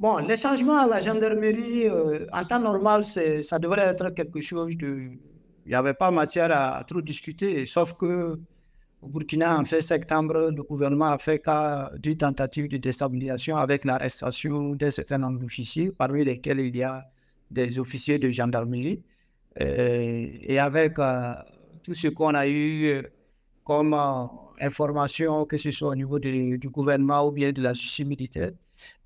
Bon, les changements à la gendarmerie, en temps normal, ça devrait être quelque chose de... Il n'y avait pas matière à trop discuter, sauf que au Burkina, en fait, septembre, le gouvernement a fait cas d'une tentative de déstabilisation avec l'arrestation d'un certain nombre d'officiers, parmi lesquels il y a des officiers de gendarmerie. Et avec tout ce qu'on a eu comme information, que ce soit au niveau du gouvernement ou bien de la justice militaire,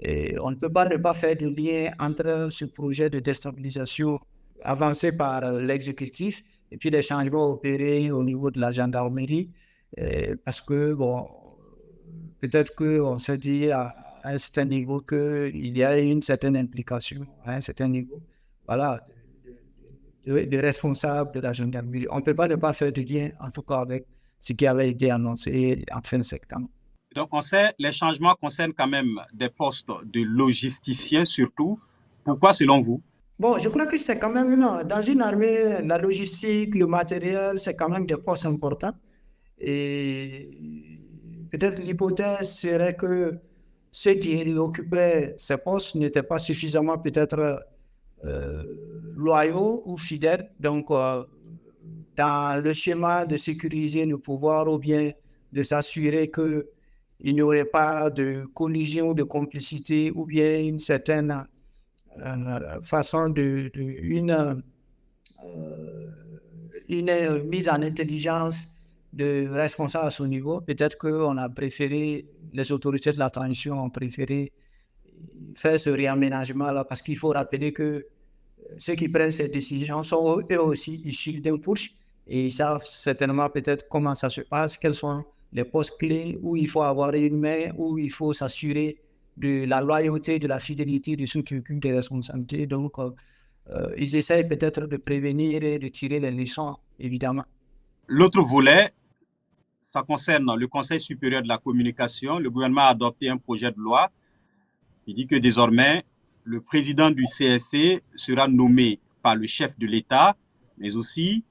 et on ne peut pas ne pas faire de lien entre ce projet de déstabilisation avancé par l'exécutif et puis les changements opérés au niveau de la gendarmerie, parce que, bon, peut-être qu'on s'est dit à un certain niveau qu'il y a une certaine implication, à un certain niveau, voilà, de responsables de la gendarmerie. On ne peut pas ne pas faire de lien, en tout cas, avec ce qui avait été annoncé en fin de septembre. Donc, on sait, les changements concernent quand même des postes de logisticiens surtout. Pourquoi, selon vous? Bon, je crois que c'est quand même, dans une armée, la logistique, le matériel, c'est quand même des postes importants. Et peut-être l'hypothèse serait que ceux qui occupaient ces postes n'étaient pas suffisamment peut-être euh, loyaux ou fidèles. Donc, dans le schéma de sécuriser le pouvoir ou bien de s'assurer qu'il n'y aurait pas de collision, de complicité ou bien une certaine façon une mise en intelligence de responsables à son niveau. Peut-être qu'on a préféré, les autorités de la transition ont préféré faire ce réaménagement-là parce qu'il faut rappeler que ceux qui prennent ces décisions sont eux aussi issus d'un push et ils savent certainement peut-être comment ça se passe, quels sont les postes clés où il faut avoir une main, où il faut s'assurer de la loyauté, de la fidélité de ceux qui occupent des responsabilités. Donc, ils essayent peut-être de prévenir et de tirer les leçons, évidemment. L'autre volet, ça concerne le Conseil supérieur de la communication. Le gouvernement a adopté un projet de loi. Il dit que désormais, le président du CSC sera nommé par le chef de l'État, mais aussi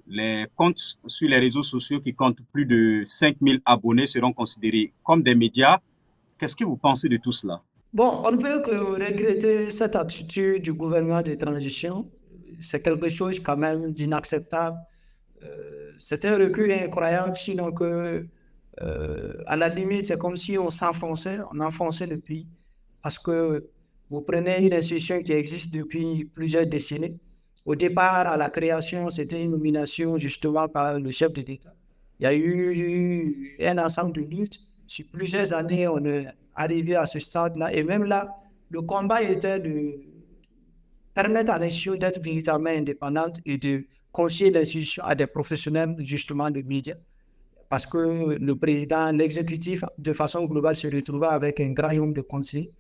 les comptes sur les réseaux sociaux qui comptent plus de 5000 abonnés seront considérés comme des médias. Qu'est-ce que vous pensez de tout cela? Bon, on ne peut que regretter cette attitude du gouvernement de transition. C'est quelque chose quand même d'inacceptable. C'est un recul incroyable, sinon que, à la limite, c'est comme si on enfonçait le pays. Parce que vous prenez une institution qui existe depuis plusieurs décennies. Au départ, à la création, c'était une nomination justement par le chef de l'État. Il y a eu un ensemble de luttes. Sur plusieurs années, on est arrivé à ce stade-là. Et même là, le combat était de permettre à l'institution d'être véritablement indépendante et de confier l'institution à des professionnels justement de médias. Parce que le président, l'exécutif, de façon globale, se retrouvait avec un grand nombre de conseils.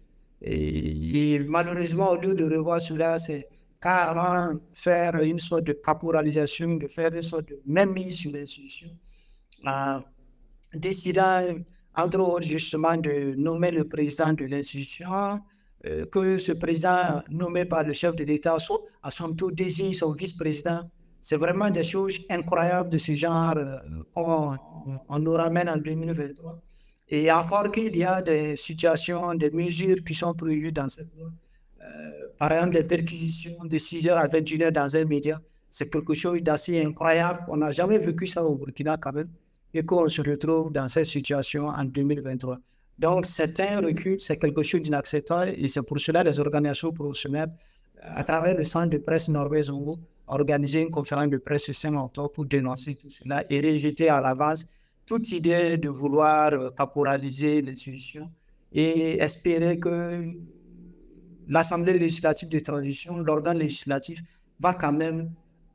Et malheureusement, au lieu de revoir cela, c'est carrément faire une sorte de caporalisation, de faire une sorte de même mise sur l'institution, en décidant, entre autres, justement, de nommer le président de l'institution, que ce président nommé par le chef de l'État à son tour désigne son vice-président. C'est vraiment des choses incroyables de ce genre qu'on nous ramène en 2023. Et encore qu'il y a des situations, des mesures qui sont prévues dans cette loi. Par exemple, des perquisitions de 6 heures à 21 heures dans un média. C'est quelque chose d'assez incroyable. On n'a jamais vécu ça au Burkina quand même. Et qu'on se retrouve dans cette situation en 2023. Donc, c'est un recul, c'est quelque chose d'inacceptable. Et c'est pour cela que les organisations professionnelles, à travers le centre de presse norvège, ont organisé une conférence de presse le 5 octobre pour dénoncer tout cela et rejeter à l'avance toute idée de vouloir caporaliser l'institution et espérer que l'Assemblée législative de transition, l'organe législatif, va quand même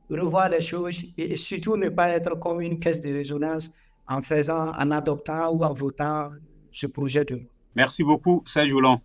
revoir les choses et surtout ne pas être comme une caisse de résonance en adoptant ou en votant ce projet de loi. Merci beaucoup, Serge Houlon.